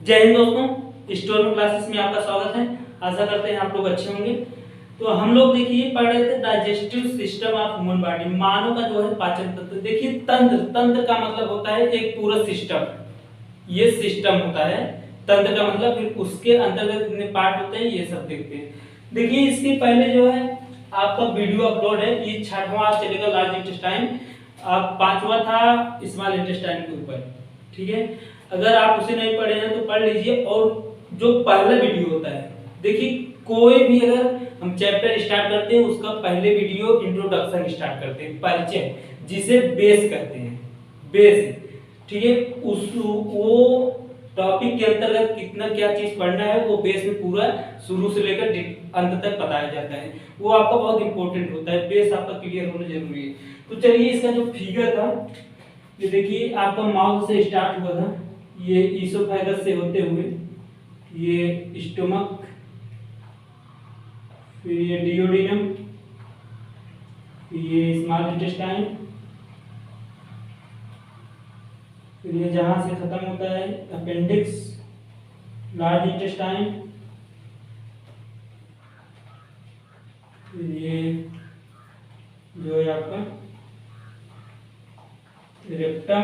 जय हिंद दोस्तों, store classes में आपका स्वागत है। आशा करते हैं आप लोग अच्छे होंगे। तो हम लोग देखिए पढ़ रहे थे digestive system of human body, मानव का जो है पाचन तंत्र। देखिए तंत्र, तंत्र का मतलब होता है एक पूरा सिस्टम, ये सिस्टम होता है। तंत्र का मतलब फिर उसके अंतर्गत कितने पार्ट होते हैं ये सब देखते हैं। देखिए इसके पहले जो है आपका वीडियो अपलोड है, ये 6वां चलेगा लार्ज इंटेस्टाइन, अब 5वां था स्मॉल इंटेस्टाइन के ऊपर, ठीक है। अगर आप उसे नहीं पढ़े हैं तो पढ़ लीजिए। और जो पहला वीडियो होता है, देखिए कोई भी अगर हम चैप्टर स्टार्ट करते हैं उसका पहले वीडियो इंट्रोडक्शन स्टार्ट करते हैं, परिचय, जिसे बेस कहते हैं, बेस, ठीक है। उस वो टॉपिक के अंतर्गत कितना क्या चीज पढ़ना है वो बेस में पूरा शुरू से लेकर अंत तक बताया जाता है। वो आपका बहुत इंपॉर्टेंट होता है, बेस आपका क्लियर होना जरूरी है। तो चलिए इसका जो फिगर था, ये देखिए आपका माउथ से स्टार्ट हुआ था, ये ईसोफेगस से होते हुए ये स्टोमक, फिर ये डियोडिनम, ये स्मॉल इंटेस्टाइन, फिर ये जहां से खत्म होता है अपेंडिक्स, लार्ज इंटेस्टाइन, फिर ये जो है आपका रेक्टम,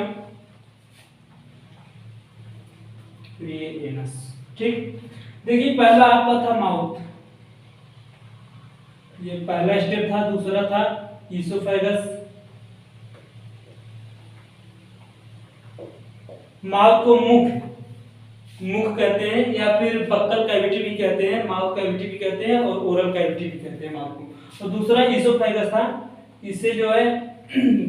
फिर ये एनस, ठीक। देखिए पहला आपका था माउथ, ये पहला स्टेप था। दूसरा था ईसोफेगस, माउथ को मुख, मुख कहते हैं या फिर बक्कल कैविटी भी कहते हैं, माउथ कैविटी भी कहते हैं और ओरल कैविटी भी कहते हैं माउथ को। और दूसरा ईसोफेगस था, इसे जो है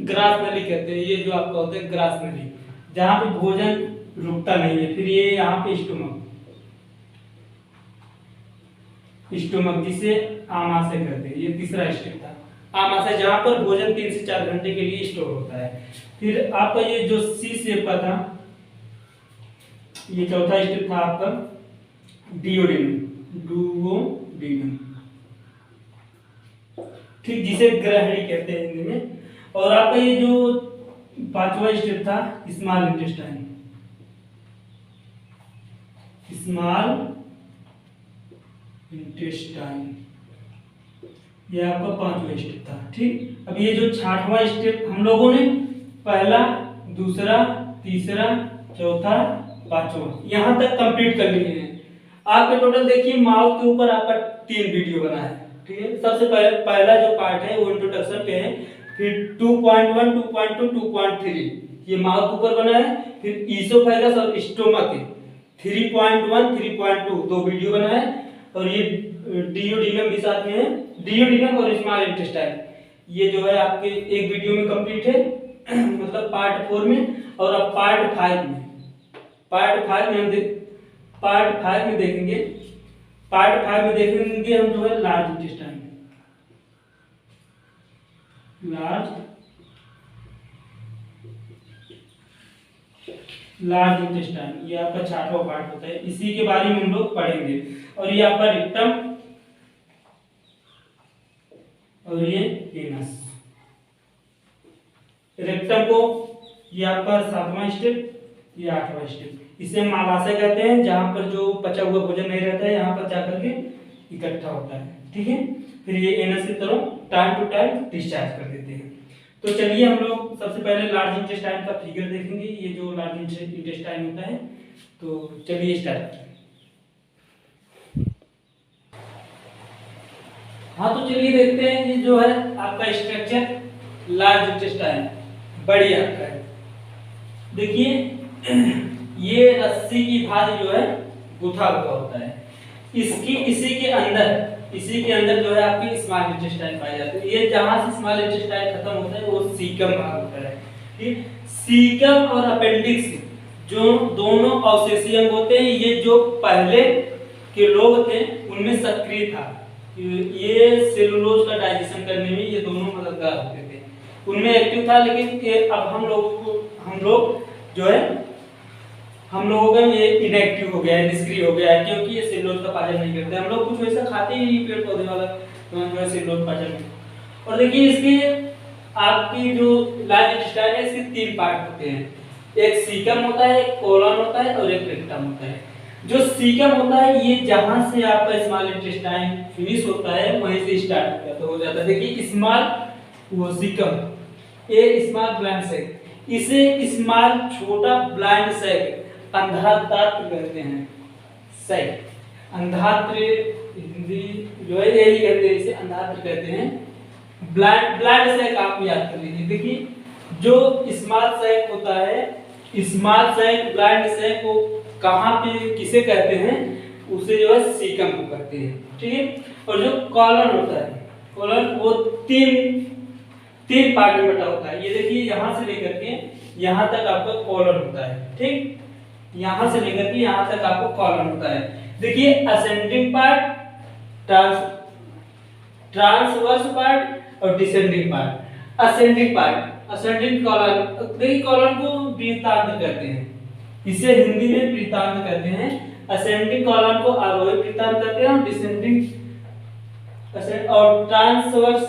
ग्रास नली कहते हैं, ये जो आपका होता है ग्रास नली, जहां पे भोजन रुकता नहीं है। फिर ये यहाँ पे स्टोमक, स्टोमक जिसे आमाशय कहते हैं, ये तीसरा स्टेप था। आमाशय जहां पर भोजन 3 से 4 घंटे के लिए स्टोर होता है। फिर आपका ये जो सी शेप का था, ये चौथा स्टेप था आपका डियोडिनम, डुओडिनम, ठीक, जिसे ग्रहणी कहते हैं हिंदी में। और आपका ये जो 5वां स्टेप था स्मॉल इंटेस्टाइन, स्मॉल इंटेस्टाइन, ये आपका 5वां स्टेप था, ठीक। अब ये जो 6वां स्टेप हम लोगों ने पहला, दूसरा, तीसरा, चौथा, 5वां यहां तक कंप्लीट कर लिए हैं। आपके टोटल देखिए माउथ के ऊपर आपका 3 वीडियो बना है, ठीक है। सबसे पहला जो पार्ट है वो इंट्रोडक्शन पे है, फिर 2.1, 2.2, 2.3 ये माउथ के ऊपर बना है। फिर ईसोफेगस और स्टोमक के 3.1, 3.2 दो वीडियो बना है। और ये डियोडिनम भी साथ में है, डियोडिनम और स्मॉल इंटेस्टाइन ये जो है आपके एक वीडियो में कंप्लीट है मतलब पार्ट 4 में। और अब पार्ट 5 में, पार्ट 5 में हम देखेंगे, पार्ट 5 में देखेंगे हम जो है लार्ज इंटेस्टाइन, लार्ज इंटेस्टाइन, ये आपका 6वां पार्ट होता है, इसी के बारे में हम लोग पढ़ेंगे। और ये आपका रेक्टम और ये एनस। रेक्टम को ये आपका 7वां स्टेप, ये 8वां स्टेप, इसे मालाशय कहते हैं, जहां पर जो पचा हुआ भोजन नहीं रहता है यहाँ पर जाकर के इकट्ठा होता है, ठीक है। फिर ये एनस की तरफ टाइम टू टाइम डिस्चार्ज कर देते हैं। तो चलिए हम लोग सबसे पहले लार्ज इंटेस्टाइन का फिगर देखेंगे, ये जो लार्ज इंटेस्टाइन होता है। तो चलिए स्टार्ट। हाँ तो चलिए देखते हैं ये जो है आपका स्ट्रक्चर लार्ज इंटेस्टाइन, बड़ी आपका है। देखिए ये रस्सी की भाग जो है गुथा हुआ होता है, इसी के अंदर जो है आपकी स्मॉल इंटेस्टाइन पाई जाती है। ये जहां से स्मॉल इंटेस्टाइन खत्म होता है वो सीकम भाग होता है, ठीक। सीकम और अपेंडिक्स जो दोनों अवशेषीय अंग होते हैं, ये जो पहले के लोग थे उनमें सक्रिय था, ये सेलुलोज का डाइजेशन करने में ये दोनों मददगार होते थे, उनमें एक्टिव था। लेकिन अब हम लोगों का ये इनएक्टिव हो गया है, निष्क्रिय हो गया है, क्योंकि ये सेलुलोज का पाचन नहीं करते। हम लोग कुछ वैसा खाते ही नहीं, पेड़ पौधे वाला, तो जो है सेलुलोज पाचन नहीं। और देखिए इसके आपकी जो लार्ज इंटेस्टाइन है, इसके 3 पार्ट होते हैं, एक सीकम होता है, एक कोलन होता है और एक रेक्टम होता है। जो सीकम होता है ये जहां से आपका स्मॉल इंटेस्टाइन फिनिश होता है वहीं से स्टार्ट होता है, तो हो जाता है। देखिए स्मॉल वो सीकम ए स्मॉल ब्लाइंड सैक, इसे स्मॉल छोटा ब्लाइंड सैक अंधात्र कहते हैं। सैक अंधात्र हिंदी जो है यही कहते हैं, इसे अंधात्र कहते हैं। ब्लाइंड सैक आप याद कर लीजिए। देखिए जो स्मॉल सैक होता है, स्मॉल सैक ब्लाइंड सैक को कहां पे किसे कहते हैं, उसे जो है सीकम को कहते हैं, ठीक है। और जो कॉलन होता है, कॉलन वो तीन पार्ट में बटा होता है। ये देखिए यहां से लेकर के यहां तक आपका कॉलन होता है, ठीक। यहां से लेकर के यहां तक आपको कॉलन होता है। देखिए असेंडिंग पार्ट, ट्रांसवर्स पार्ट और डिसेंडिंग पार्ट। असेंडिंग कॉलन, देखिए कॉलन को वृत्तांत कहते हैं, इसे हिंदी में वृत्तांत कहते हैं। असेंडिंग कॉलन को आरोही वृत्तांत कहते हैं और डिसेंडिंग और ट्रांसवर्स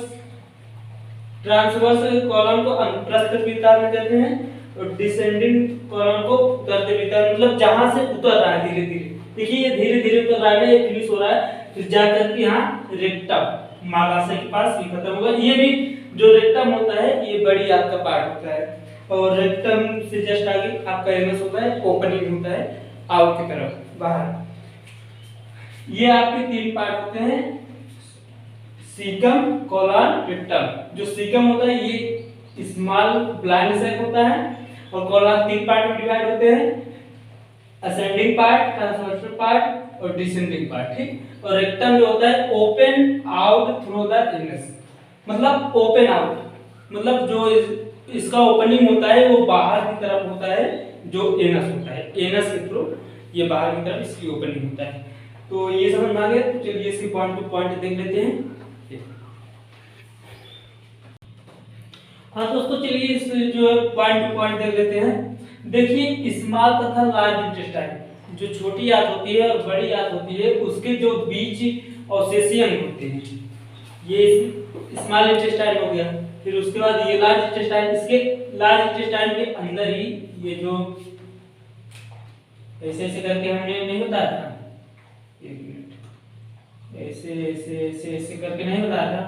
कॉलम को अनुप्रस्थ वृत्तांत कहते हैं और डिसेंडिंग कॉलम को उतरते वृत्तांत, मतलब जहां से उतर रहा है धीरे धीरे। देखिए ये धीरे धीरे उतर रहा है, ये फिनिश हो रहा है, फिर जाकर के यहाँ रेक्टम मालाशय के पास ये खत्म होगा। ये भी जो रेक्टम होता है ये बड़ी आंत का पार्ट होता है, और रेक्टम से जस्ट आगे आपका एनस होता है, ओपनिंग होता है आउट की तरफ बाहर। ये आपके तीन पार्ट होते हैं, सीकम, कॉलन, रेक्टम। जो सीकम होता है ये स्मॉल ब्लाइंड सैक होता है, और कॉलन तीन पार्ट में डिवाइड होते हैं, असेंडिंग पार्ट, ट्रांसवर्सल पार्ट और डिसेंडिंग पार्ट, ठीक। और रेक्टम जो होता है open out through the anus, मतलब ओपन आउट, मतलब जो इसका ओपनिंग होता है वो बाहर की तरफ होता है, जो एनस होता है, एनस के थ्रू ये बाहर की तरफ इसकी ओपनिंग होता है। तो ये समझ में आ गया। तो चलिए इसकी पॉइंट टू पॉइंट देख लेते हैं। हाँ दोस्तों चलिए इस जो है पॉइंट टू पॉइंट देख लेते हैं। देखिए स्मॉल तथा लार्ज इंटेस्टाइन, जो छोटी आंत होती है और बड़ी आंत होती है, उसके जो बीच अवशेषीय अंग होते हैं, ये स्मॉल इंटेस्टाइन हो गया। फिर उसके बाद ये लार्ज इंटेस्टाइन, इसके लार्ज इंटेस्टाइन के अंदर ही ये जो ऐसे ऐसे करके हमने नहीं बताया था, एक मिनट, ऐसे ऐसे ऐसे ऐसे करके नहीं बताया था,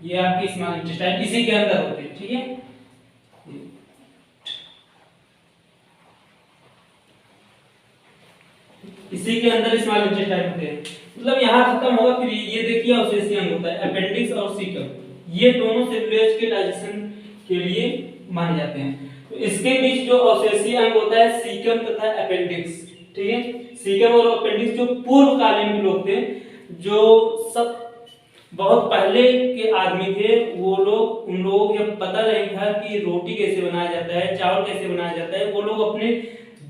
ये आपकी स्मॉल इंटेस्टाइन इसी के अंदर होते हैं, ठीक है। इसी के अंदर स्मॉल इंटेस्टाइन होते हैं, मतलब यहाँ खत्म होगा। फिर ये देखिए अवशेषीय अंग होता है, अपेंडिक्स और सीकम, ये दोनों सेलुलोज के डाइजेशन के लिए माने जाते हैं। तो इसके बीच जो अवशेषीय अंग होता है सीकम तथा अपेंडिक्स, ठीक है। सीकम और अपेंडिक्स जो पूर्वकालीन लोग थे, जो सब बहुत पहले के आदमी थे, वो लोग, उन लोगों को जब पता नहीं था कि रोटी कैसे बनाया जाता है, चावल कैसे बनाया जाता है, वो लोग अपने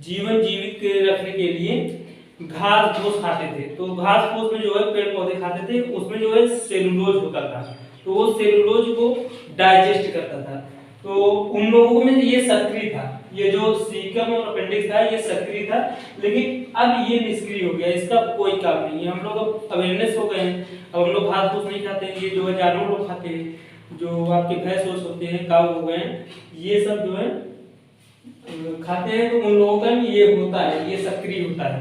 जीवन जीवित रखने के लिए घास फूस खाते थे। तो घास फूस में जो है पेड़ पौधे खाते थे, उसमें जो है सेलुलोज होता था, तो वो सेलुलोज को डाइजेस्ट करता था। तो उन लोगों में ये सक्रिय था, ये जो सीकम और अपेंडिक्स था ये सक्रिय था, लेकिन अब ये निष्क्रिय हो गया, इसका कोई काम नहीं है। हम लोग अब अवेयरनेस हो गए हैं, अब हम लोग घास फूस नहीं खाते, ये जो है जानवर लोग खाते हैं, जो आपके भैंस होते हैं, काऊ हो गए, ये सब जो है खाते हैं, तो उन लोगों का ये होता है, ये सक्रिय होता है,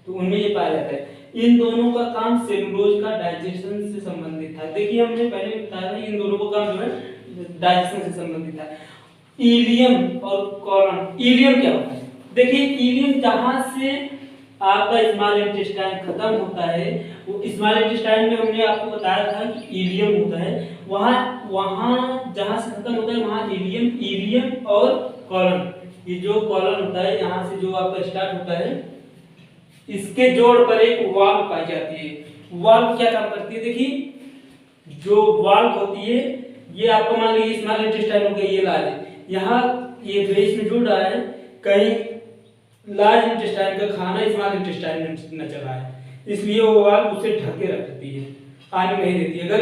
तो उनमें ये पाया जाता है। इन दोनों का काम सेलुलोज का डाइजेशन से संबंधित था। देखिए हमने पहले बताया था इन दोनों का काम जो है डाइजेशन से संबंधित है। इलियम और कॉलन, इलियम क्या होता है? देखिए इलियम जहां से आपका स्मॉल इंटेस्टाइन खत्म होता है, वो स्मॉल इंटेस्टाइन में हमने आपको बताया था कि इलियम होता है, वहां जहां से खत्म होता है वहां इलियम और कॉलन, ये जो कॉलन होता है यहाँ से जो आपका स्टार्ट होता है, इसके जोड़ पर एक वाल्व पाई जाती है। वाल्व क्या काम करती है? देखिए जो वाल्व होती है ये आपको मान लीजिए स्मॉल इंटेस्टाइन हो गया, ये लार्ज, यहाँ ये बेस में जुड़ रहा है, कहीं लार्ज इंटेस्टाइन का खाना स्मॉल इंटेस्टाइन में न चला है, इसलिए वो वाल्व उसे ढके रखती है, आने नहीं देती। अगर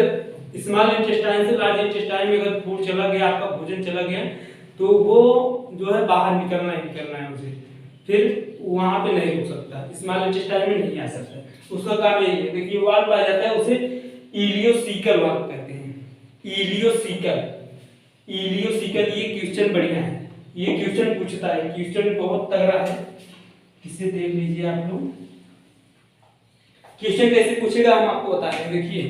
स्मॉल इंटेस्टाइन से लार्ज इंटेस्टाइन में अगर फूड चला गया, आपका भोजन चला गया, तो वो जो है बाहर निकलना है उसे, फिर वहां पे नहीं हो सकता, स्मॉल इंटेस्टाइन में नहीं आ सकता। उसका काम यही है। देखिए वाल्व पाया जाता है, उसे इलियोसिकल वाल्व कहते हैं। इलियोसिकल, ये क्वेश्चन बढ़िया है, ये क्वेश्चन पूछता है, क्वेश्चन बहुत तगड़ा है, इसे देख लीजिए आप लोग। क्वेश्चन कैसे पूछेगा हम आपको बता रहे हैं। देखिए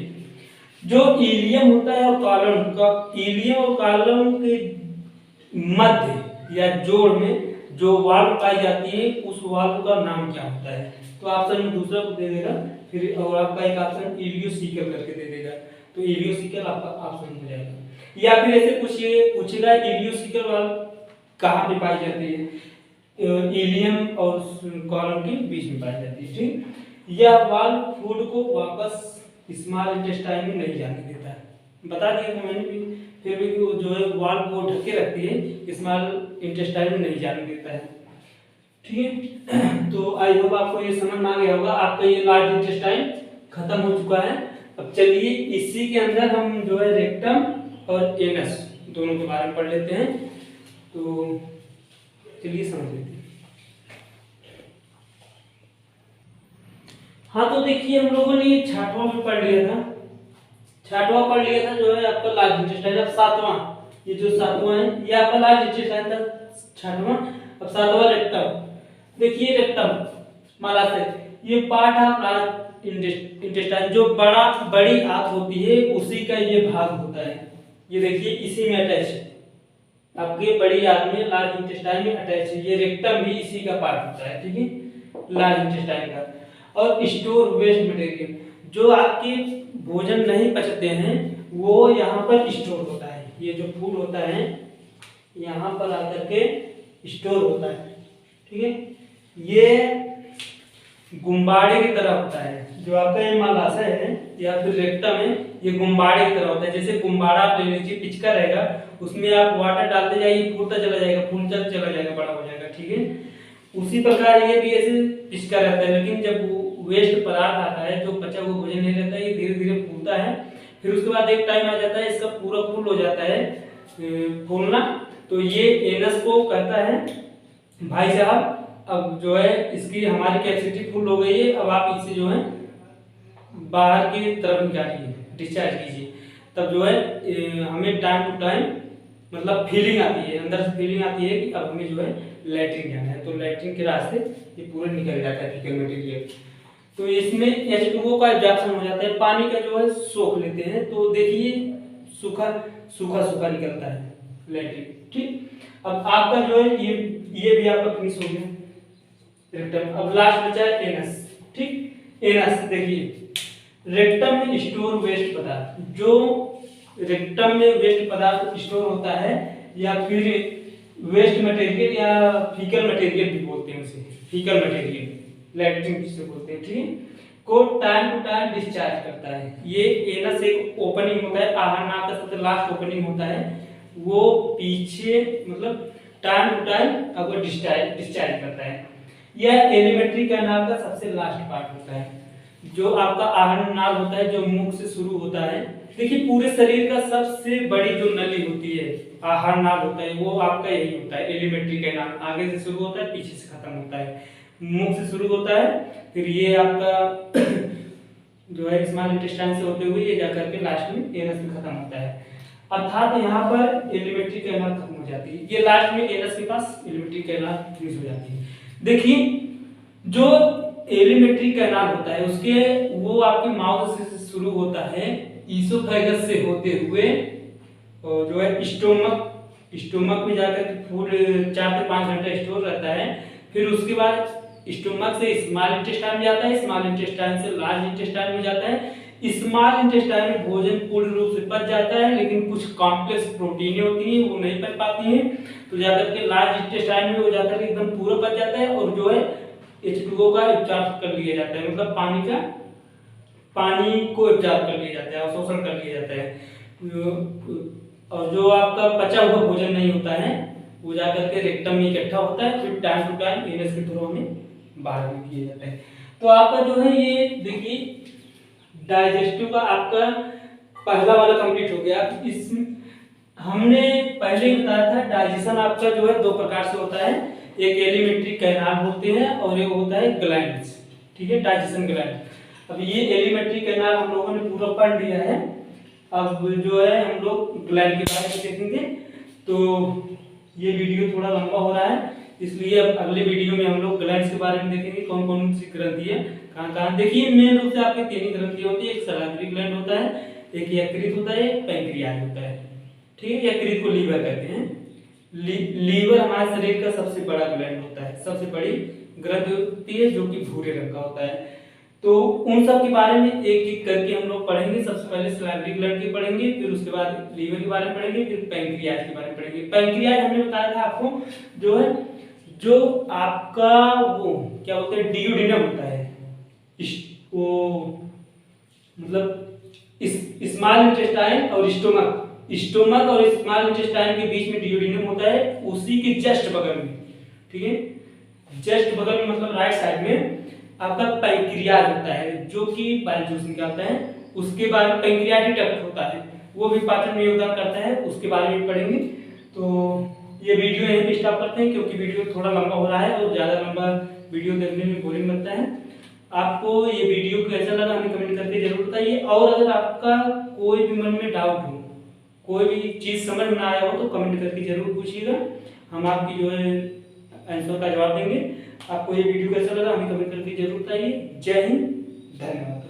जो इलियम होता है और कॉलम का, इलियम और कॉलम के मध्य या जोड़ में जो वाल्व पाई जाती है उस वाल्व का नाम क्या होता है। तो ऑप्शन में दूसरा को दे देगा, फिर और आपका एक ऑप्शन इलियोसिकल करके दे देगा, तो इलियोसिकल आपका ऑप्शन हो जाएगा। या फिर ऐसे पूछेगा इलियोसिकल वाल्व कहाँ पे पाई जाती है, इलियम और कॉलम के बीच में पाई जाती है। ठीक, यह वाल्व फूड को वापस स्मॉल इंटेस्टाइन में नहीं जाने देता है, बता दिया था मैंने भी। फिर भी जो है वाल्व को ढक के रखती है, स्मॉल इंटेस्टाइन में नहीं जाने देता है। ठीक है, तो आई होप आपको ये समझ में आ गया होगा। आपका ये लार्ज इंटेस्टाइन खत्म हो चुका है। अब चलिए इसी के अंदर हम जो है रेक्टम और एनस दोनों के बारे में पढ़ लेते हैं। तो चलिए समझ लेते हैं। हाँ तो देखिए हम लोगों ने ये छठवां में पढ़ लिया था, छठवां पढ़ लिया था जो है आपका लार्ज इंटेस्टाइन। अब सातवां, ये जो सातवां है ये आपका लार्ज इंटेस्टाइन था छठवां। अब सातवां रेक्टम। देखिए रेक्टम मालाशय, ये पार्ट ऑफ लार्ज इंटेस्टाइन, जो बड़ी आंत होती है उसी का ये भाग होता है। ये देखिए इसी में अटैच है, आपके बड़ी आंत में लार्ज इंटेस्टाइन में अटैच है। ये रेक्टम भी इसी का पार्ट होता है। ठीक है, लार्ज इंटेस्टाइन का। और स्टोर वेस्ट मटेरियल, जो आपके भोजन नहीं पचते हैं वो यहाँ पर स्टोर होता है। ये जो फूड होता है यहाँ पर आकर के स्टोर होता है। ठीक है, ये गुम्बाड़े की तरह होता है। जो आपका ये मालाशय है या फिर रेक्टम है, ये गुम्बाड़े की तरह होता है। जैसे गुम्बाड़ा आप ले लीजिए, पिचका रहेगा, उसमें आप वाटर डालते जाइए, फूलता चला जाएगा, फूलता चला जाएगा, बड़ा हो जाएगा। ठीक है, उसी प्रकार ये भी ऐसे पिचका रहता है। लेकिन जब वेस्ट पदार्थ आता है, जो बचा हुआ भोजन नहीं रहता है, ये धीरे धीरे फूलता है। फिर उसके बाद एक टाइम आ जाता है इसका पूरा फूल हो जाता है फूलना। तो ये एनस को कहता है भाई साहब अब जो है इसकी हमारी कैपेसिटी फुल हो गई है, अब आप इसे जो है बाहर की तरफ निकालिए, डिस्चार्ज कीजिए। तब जो है हमें टाइम टू टाइम मतलब फीलिंग आती है, अंदर से फीलिंग आती है कि अब हमें जो है लैट्रिन जाना है। तो लैट्रिन के रास्ते ये पूरा निकल जाता है फीकल मटेरियल। तो इसमें H2O का एब्जॉर्प्शन हो जाता है, पानी का जो है सोख लेते हैं। तो देखिए सूखा सूखा सूखा निकलता है लैट्रिन। ठीक, अब आपका जो है ये भी आपका फिनिश हो गया रेक्टम। अब लास्ट बचा है एनस। ठीक, एनस देखिए रेक्टम में स्टोर वेस्ट पदार्थ, जो रेक्टम में वेस्ट पदार्थ स्टोर होता है या फिर वेस्ट मटेरियल या फीकल मटेरियल भी बोलते हैं उसे, फीकल मटेरियल लैट्रिन जिसे बोलते हैं। ठीक, को टाइम टू टाइम डिस्चार्ज करता है। ये एनस एक ओपनिंग होता है, आहार नाल का सबसे लास्ट ओपनिंग होता है, वो पीछे मतलब टाइम टू टाइम अगर डिस्चार्ज करता है। यह एलिमेंट्री कैनाल का सबसे लास्ट पार्ट होता है, जो आपका आहार नाल होता है, जो मुख से शुरू होता है। देखिए पूरे शरीर का सबसे बड़ी जो नली होती है आहार नाल होता है, वो आपका यही होता है एलिमेंट्री कैनाल। आगे से शुरू होता है, पीछे से खत्म होता है, मुख से शुरू होता है, फिर ये आपका जो है स्मॉल इंटेस्टाइन से होते हुए ये जाकर के लास्ट में एनस में खत्म होता है। अर्थात यहाँ पर एलिमेंट्री कैनाल खत्म हो जाती है, ये लास्ट में एनस के पास एलिमेंट्री कैनाल फिनिश हो जाती है। देखिए जो एलिमेंट्री कैनाल होता है उसके वो आपके माउथ से शुरू होता है, ईसोफेगस से होते हुए और जो है स्टोमक में जाकर के फूड 4 से 5 घंटे स्टोर रहता है। फिर उसके बाद स्टोमक से स्मॉल इंटेस्टाइन में जाता है, स्मॉल इंटेस्टाइन से लार्ज इंटेस्टाइन में जाता है। स्मॉल इंटेस्टाइन में भोजन पूर्ण रूप से पच जाता है, लेकिन कुछ कॉम्प्लेक्स प्रोटीनें होती हैं वो नहीं पच पाती हैं, तो जाकर के लार्ज इंटेस्टाइन में वो जाकर के एकदम पूरा पच जाता है और जो है H2O का एब्जॉर्ब कर लिया जाता है, मतलब पानी को एब्जॉर्ब कर लिया जाता है, अवशोषण कर लिया जाता है। और जो आपका पचा हुआ भोजन नहीं होता है वो जाकर के रेक्टम में इकट्ठा होता है, फिर टाइम टू टाइम एनस के थ्रू में बाहर भी किया जाता है। तो आपका जो है ये देखिए डाइजेस्टिव का आपका पहला वाला कंप्लीट हो गया। इस हमने पहले ही बताया था डाइजेशन आपका जो है 2 प्रकार से होता है, एक एलिमेंट्री कैनाल होते हैं और एक होता है ग्लैंड्स। ठीक है, डाइजेशन ग्लैंड। अब ये एलिमेंट्री कैनाल हम लोगों ने पूरा पढ़ लिया है, अब जो है हम लोग ग्लैंड के बारे में देखेंगे। तो ये वीडियो थोड़ा लंबा हो रहा है, इसलिए अब अगले वीडियो में हम लोग ग्लैंड्स के बारे में देखेंगे, कौन कौन सी ग्रंथि है, कहाँ कहाँ। देखिए मेन रूप से आपकी 3 ही ग्रंथि होती है, एक सलाइवरी ग्लैंड होता है, एक यकृत होता है, एक पैंक्रियाज होता है। ठीक है, यकृत को लीवर कहते हैं। लीवर हमारे शरीर का सबसे बड़ा ग्लैंड होता है, सबसे बड़ी ग्रंथि होती है जो कि भूरे रंग का होता है। तो उन सब के बारे में एक एक करके हम लोग पढ़ेंगे। सबसे पहले सलाइवरी ग्लैंड के पढ़ेंगे, फिर उसके बाद लीवर के बारे में पढ़ेंगे, फिर पैंक्रियाज के बारे में पढ़ेंगे। पैंक्रियाज हमने बताया था आपको, जो है जो आपका वो क्या बोलते हैं डियोडिनम होता है, वो मतलब स्मॉल इंटेस्टाइन और स्टोमक और स्मॉल इंटेस्टाइन के बीच में डियोडिनम होता है, उसी के जस्ट बगल में। ठीक है, जस्ट बगल में मतलब राइट साइड में आपका पैंक्रियाज होता है, जो कि बाइल जूस निकालता है। उसके बाद पैंक्रियाटिक डक्ट होता है, वो भी पाचन में योगदान करता है, उसके बारे में पढ़ेंगे। तो ये वीडियो यहीं पे स्टॉप करते हैं, क्योंकि वीडियो थोड़ा लंबा हो रहा है और ज़्यादा लंबा वीडियो देखने में बोरिंग लगता है। आपको ये वीडियो कैसा लगा हमें कमेंट करके जरूर बताइए, और अगर आपका कोई भी मन में डाउट हो, कोई भी चीज़ समझ में ना आया हो, तो कमेंट करके जरूर पूछिएगा, हम आपकी जो है आंसर का जवाब देंगे। आपको ये वीडियो कैसा लगा हमें कमेंट करके जरूर बताइए। जय हिंद, धन्यवाद।